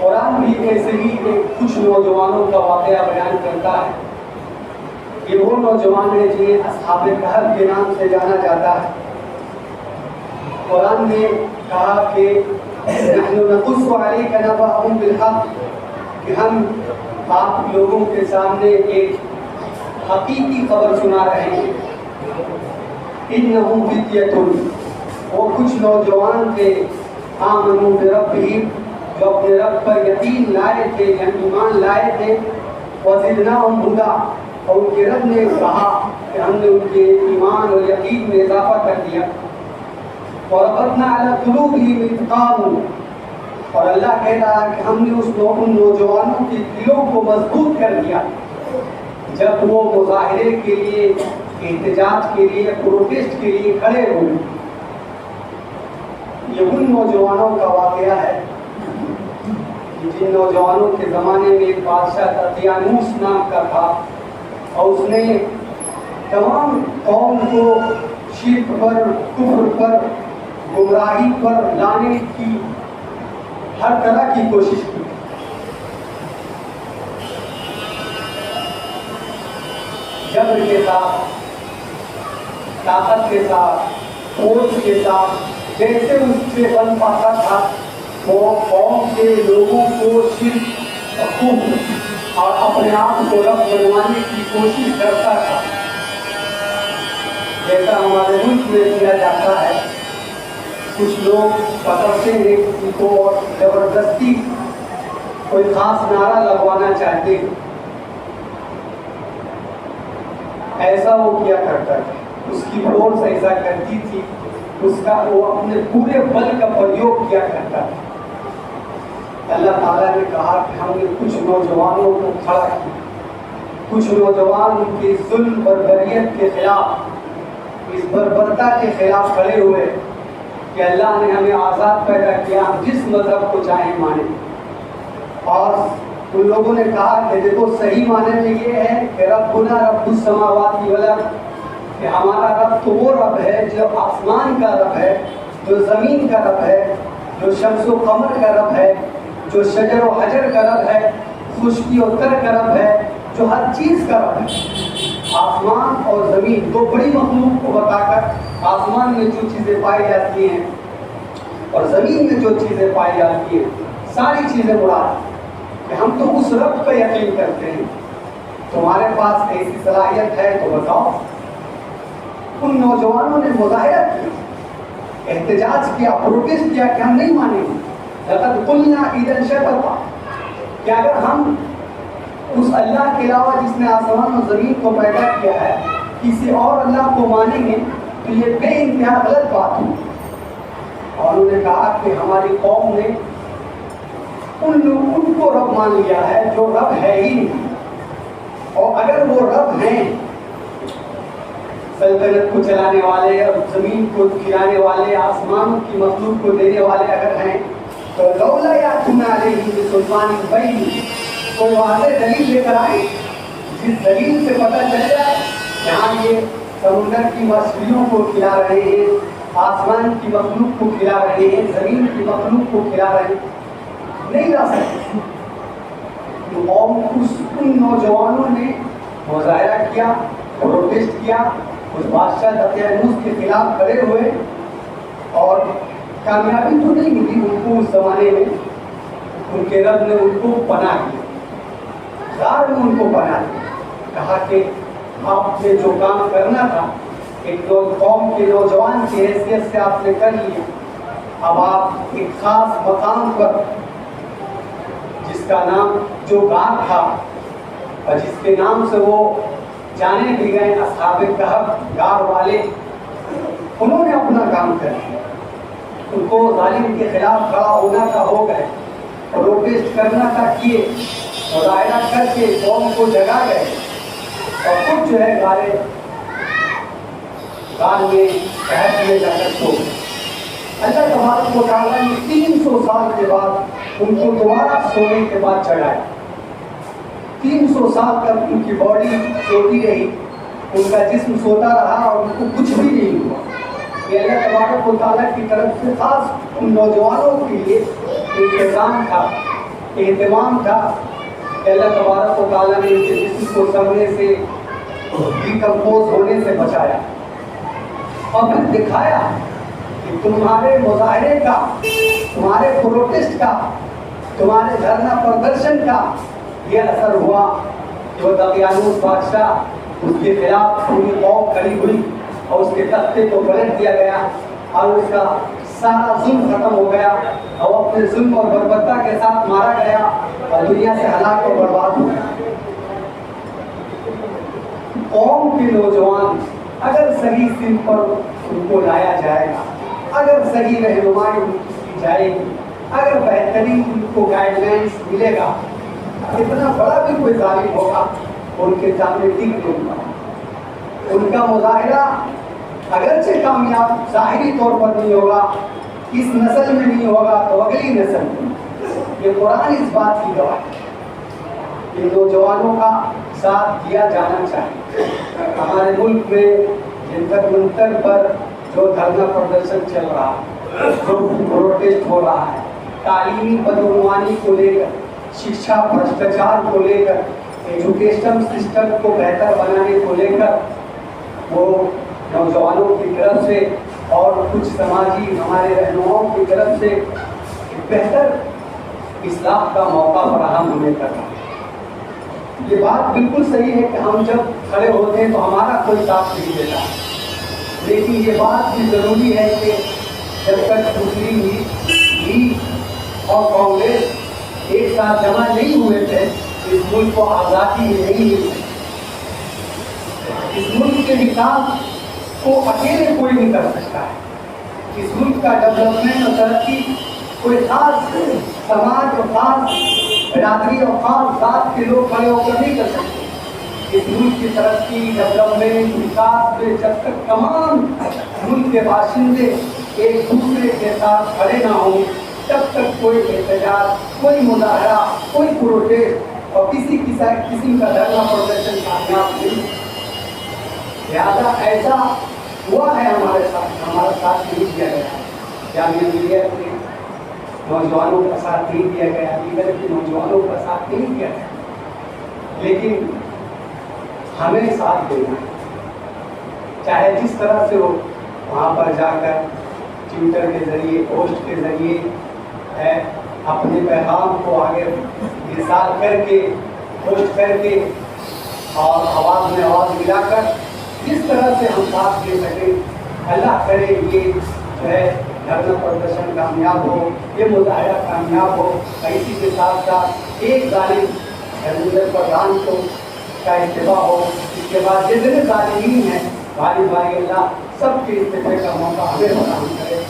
قرآن بھی ایسے ہی کچھ نوجوانوں کا واقعہ بیان کرتا ہے. یہ وہ نوجوان ہیں جنہیں اصحاب کہف کے نام سے جانا جاتا ہے. قرآن نے کہا کہ نحن نقص علیک نبأهم بالحق، کہ ہم آپ لوگوں کے سامنے ایک حقیقی خبر سنا رہے ہیں. انہم فتیۃ، وہ کچھ نوجوان تھے، آمنوا بربہم، جو اپنے رب پر یقین لائے تھے، یعنی ایمان لائے تھے. وزدناہم ہدی، اور ان کے رب نے کہا کہ ہم نے ان کے ایمان اور یقین میں اضافہ کر دیا. وربطنا علی قلوبہم اذ قاموا، اور اللہ کہتا ہے کہ ہم نے ان نوجوانوں کے دلوں کو مضبوط کر دیا جب وہ مظاہرے کے لیے، احتجاج کے لیے، پروٹیسٹ کے لیے کھڑے ہوئے. یہ ان نوجوانوں کا واقعہ ہے جن نوجوانوں کے زمانے میں ایک بادشاہ تھا دقیانوس نام کا تھا، اور اس نے تمام قوم کو شرک پر، کفر پر، گمراہی پر لانے کی ہر طرح کی کوشش کی. جبر کے ساتھ، طاقت کے ساتھ، فورس کے ساتھ، جیسے اس سے بن پاتا تھا وہ قوم کے لوگوں کو شرک اور کفر اور اپنے آپ کو رب بنوانے کی کوشش کرتا تھا. جیسا ہمارے ملک میں کیا جاتا ہے، کچھ لوگ پکڑتے ہیں کسی کو اور زبردستی کوئی خاص نعرہ لگوانا چاہتے ہیں. ایسا وہ کیا کرتا تھا، اس کی فورس ایسا کرتی تھی، اس کا وہ اپنے پورے بل کا پریوگ کیا کرتا تھا. اللہ تعالیٰ نے کہا کہ ہم نے کچھ نوجوانوں کو کھڑا کیا، کچھ نوجوان ان کے ظلم بربریت کے خلاف، اس بربرتا کے خلاف کھڑے ہوئے کہ اللہ نے ہمیں آزاد پیدا کیا، ہم جس مذہب کو چاہیں مانیں. اور ان لوگوں نے کہا کہ دیکھو صحیح معنی میں یہ ہے کہ ربنا رب السماوات والارض، کہ ہمارا رب تو وہ رب ہے جو آسمان کا رب ہے، جو زمین کا رب ہے، جو شمس و قمر کا رب ہے، جو شجر و حجر کا رب ہے، خشکی و تر کا رب ہے، جو ہر چیز کا رب ہے. آسمان اور زمین دو بڑی مخلوق کو بتا کر آسمان میں جو چیزیں پائی جاتی ہیں اور زمین میں جو چیزیں پائی جاتی ہیں ساری چیزیں مراد کہ ہم تو اس رب پہ یقین کرتے ہیں. تمہارے پاس ایسی صلاحیت ہے تو بتاؤ. ان نوجوانوں نے مظاہرہ کیا، احتجاج کیا، پروٹیسٹ کیا کہ ہم نہیں مانیں گے. لقد قلنا اذا شططا، کہ اگر ہم اس اللہ کے علاوہ جس نے آسمان اور زمین کو پیدا کیا ہے کسی اور اللہ کو مانیں گے تو یہ بے انتہا غلط بات ہے. اور انہوں نے کہا کہ ہماری قوم نے ان کو رب مان لیا ہے جو رب ہے ہی نہیں، اور اگر وہ رب ہیں، سلطنت کو چلانے والے اور زمین کو کھلانے والے، آسمان کی مخلوق کو دینے والے اگر ہیں تو لولا یاتون علیہم بسلطان بین، کوئی واضح دلیل لے کر آئے جس دلیل سے پتہ چل جائے یہاں یہ سمندر کی مچھلیوں کو کھلا رہے ہیں، آسمان کی مخلوق کو کھلا رہے ہیں، زمین کی مخلوق کو کھلا رہے ہیں. نہیں لا سکتے. ان نوجوانوں نے مظاہرہ کیا، پروٹیسٹ کیا، اس بادشاہ دقیانوس کے خلاف کھڑے ہوئے، اور کامیابی تو نہیں ملی ان کو. اس زمانے میں ان کے رب نے ان کو پناہ دی، غار میں ان کو پناہ دی. کہا کہ آپ نے جو کام کرنا تھا ایک قوم کے نوجوان کی حیثیت سے آپ نے کر لیا. اب آپ ایک خاص مقام پر جس کا نام جو غار تھا اور جس کے نام سے وہ جانے بھی گئے اصحاب کہف، غار والے، انہوں نے اپنا کام کر دیا. ان کو ظالم کے خلاف کھڑا ہونا تھا، ہو گئے. پروٹیسٹ کرنا تھا، کیے. مظاہرہ کر کے قوم کو جگا گئے، اور خود جو ہے غار میں کہف میں جا کر سو گئے. اللہ تبارک و تعالیٰ نے 300 سال کے بعد ان کو دوبارہ سونے کے بعد چڑھایا. 300 سال تک ان کی باڈی سوتی رہی، ان کا جسم سوتا رہا اور ان کو کچھ بھی نہیں ہوا. یہ اللہ تبارک و تعالیٰ کی طرف سے خاص ان نوجوانوں کے لیے انتظام تھا اہتمام تھا کہ اللہ تبارک و تعالیٰ نے ان کے جسم کو سڑنے سے ڈیکمپوز ہونے سے بچایا اور پھر دکھایا کہ تمہارے مظاہرے کا، تمہارے پروٹیسٹ کا، تمہارے دھرنا پردرشن کا یہ اثر ہوا جو دقیانوس بادشاہ اس کے خلاف پوری قوم کھڑی ہوئی اور اس کے تختے کو پلٹ دیا گیا اور اس کا سارا ظلم ختم ہو گیا اور اپنے ظلم اور بربرتا کے ساتھ مارا گیا اور دنیا سے ہلاک اور برباد ہو گیا۔ قوم کے نوجوان اگر صحیح سمت پر ان کو لایا جائے گا، اگر صحیح رہنمائی کی جائے گی، اگر بہترین ان کو گائیڈ لائنس ملے گا، اتنا بڑا بھی کوئی ظالم ہوگا ان کے سامنے ٹک نہیں ہوگا۔ ان کا مظاہرہ اگرچہ کامیاب ظاہری طور پر نہیں ہوگا، اس نسل میں نہیں ہوگا تو اگلی نسل میں۔ یہ قرآن اس بات کی گواہ ہے کہ نوجوانوں کا ساتھ دیا جانا چاہیے۔ ہمارے ملک میں جنتر منتر پر جو دھرنا پردرشن چل رہا ہے، جو پروٹیسٹ ہو رہا ہے، تعلیمی بدعنوانی کو لے کر، شکشا بھرشٹاچار کو لے کر، ایجوکیشن سسٹم کو بہتر بنانے کو لے کر، وہ نوجوانوں کی طرف سے اور کچھ سماجی ہمارے رہنماؤں کی طرف سے ایک بہتر اصلاح کا موقع فراہم ہونے کا تھا۔ یہ بات بالکل صحیح ہے کہ ہم جب کھڑے ہوتے ہیں تو ہمارا کوئی ساتھ نہیں دیتا، لیکن یہ بات بھی ضروری ہے کہ جب تک مسلم لیگ اور کانگریس ایک ساتھ جمع نہیں ہوئے تھے اس ملک کو آزادی نہیں ملی۔ اس ملک کے وکاس کو اکیلے کوئی نہیں کر سکتا ہے۔ اس ملک کا ڈیولپمنٹ اور ترقی کوئی خاص سماج اور خاص برادری اور خاص ذات کے لوگ کھڑے ہو کر نہیں کر سکتے۔ اس ملک کی ترقی، ڈیولپمنٹ، وکاس میں جب تک تمام ملک کے باشندے ایک دوسرے کے ساتھ کھڑے نہ ہوں، تب تک کوئی احتجاج، کوئی مظاہرہ، کوئی پروٹیسٹ اور کسی قسم کا دھرنا پردرشن کامیاب نہیں۔ لہٰذا ایسا ہوا ہے ہمارے ساتھ، ہمارا ساتھ نہیں دیا گیا، جامعہ ملیہ کے نوجوانوں کا ساتھ نہیں دیا گیا، دیگر کے نوجوانوں کا ساتھ نہیں دیا گیا، لیکن ہمیں ساتھ دینا ہے، چاہے جس طرح سے ہو۔ وہاں پر جا کر ٹویٹر کے ذریعے، پوسٹ کے ذریعے اپنے پیغام کو آگے ارسال کر کے، پوسٹ کر کے اور آواز میں آواز ملا کر جس طرح سے ہم ساتھ دے سکیں، اللہ کرے یہ جو ہے دھرنا پردرشن کامیاب ہو، یہ مظاہرہ کامیاب ہو۔ اسی کے ساتھ ساتھ ایک ظالم دھرمیندر پردھان کو کا استعفیٰ ہو، اس کے بعد جتنے ظالمین ہیں بھاری بھاری اللہ سب کے استعفے کا موقع ہمیں فراہم کرے۔